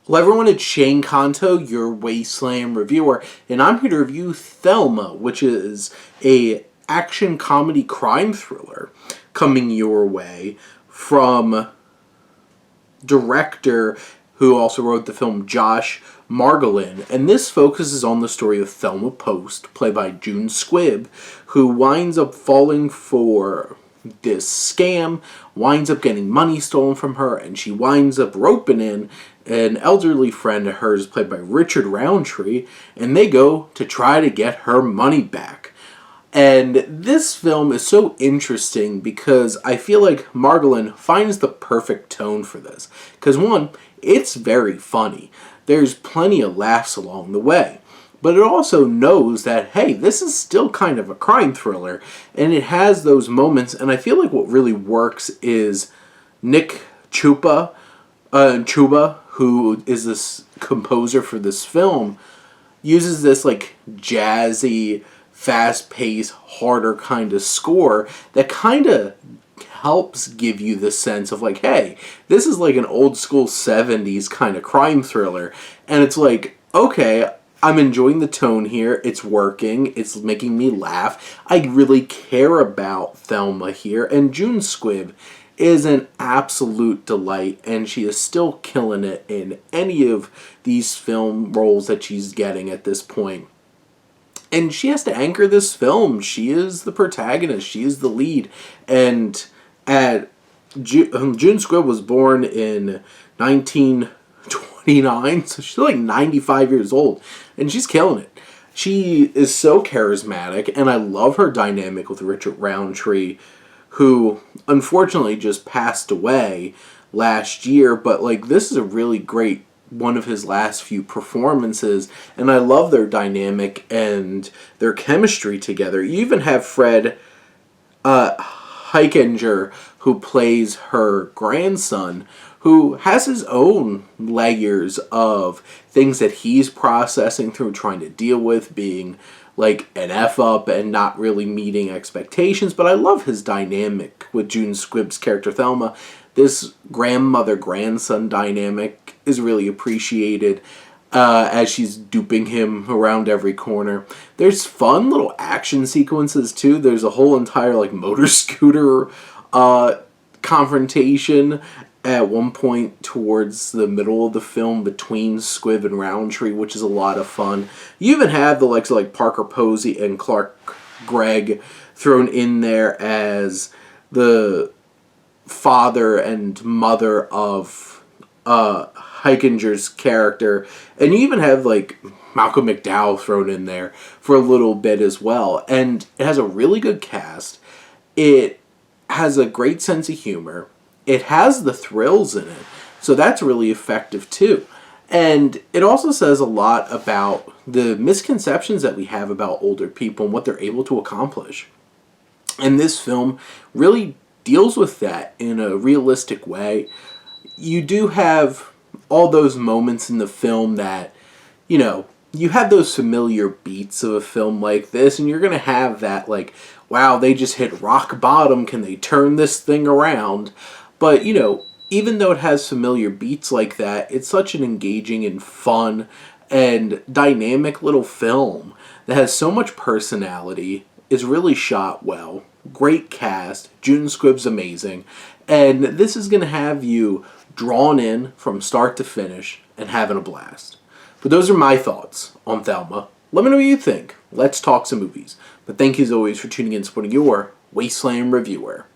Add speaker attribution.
Speaker 1: Hello everyone, it's Shane Kanto, your Wasteland reviewer, and I'm here to review Thelma, which is a action comedy crime thriller coming your way from director who also wrote the film Josh Margolin. And this focuses on the story of Thelma Post, played by June Squibb, who winds up falling for this scam, winds up getting money stolen from her, and she winds up roping in an elderly friend of hers played by Richard Roundtree, and they go to try to get her money back. And this film is so interesting because I feel like Margolin finds the perfect tone for this. Because one, it's very funny. There's plenty of laughs along the way. But it also knows that, hey, this is still kind of a crime thriller. And it has those moments, and I feel like what really works is Nick Chuba, who is this composer for this film, uses this like jazzy, fast-paced, harder kind of score that kind of helps give you the sense of like, hey, this is like an old school 70s kind of crime thriller. And it's like, okay, I'm enjoying the tone here. It's working. It's making me laugh. I really care about Thelma here. And June Squibb is an absolute delight, and she is still killing it in any of these film roles that she's getting at this point. And she has to anchor this film. She is the protagonist. She is the lead. And June Squibb was born in 1929, so she's like 95 years old, and she's killing it. She is so charismatic, and I love her dynamic with Richard Roundtree, who unfortunately just passed away last year, but like this is a really great one of his last few performances, and I love their dynamic and their chemistry together. You even have Fred Heikinger, who plays her grandson, who has his own layers of things that he's processing through, trying to deal with, being like an F-up and not really meeting expectations. But I love his dynamic with June Squibb's character Thelma. This grandmother-grandson dynamic is really appreciated as she's duping him around every corner. There's fun little action sequences too. There's a whole entire like motor scooter confrontation at one point towards the middle of the film between Squibb and Roundtree, which is a lot of fun. You even have the likes of like Parker Posey and Clark Gregg thrown in there as the father and mother of Heikinger's character, and you even have like Malcolm McDowell thrown in there for a little bit as well. And it has a really good cast. It has a great sense of humor. It has the thrills in it, so that's really effective too. And it also says a lot about the misconceptions that we have about older people and what they're able to accomplish. And this film really deals with that in a realistic way. You do have all those moments in the film that, you know, you have those familiar beats of a film like this, and you're going to have that like, wow, they just hit rock bottom, can they turn this thing around? But, you know, even though it has familiar beats like that, it's such an engaging and fun and dynamic little film that has so much personality, is really shot well, great cast, June Squibb's amazing, and this is going to have you drawn in from start to finish and having a blast. But those are my thoughts on Thelma. Let me know what you think. Let's talk some movies. But thank you as always for tuning in and supporting your Wasteland reviewer.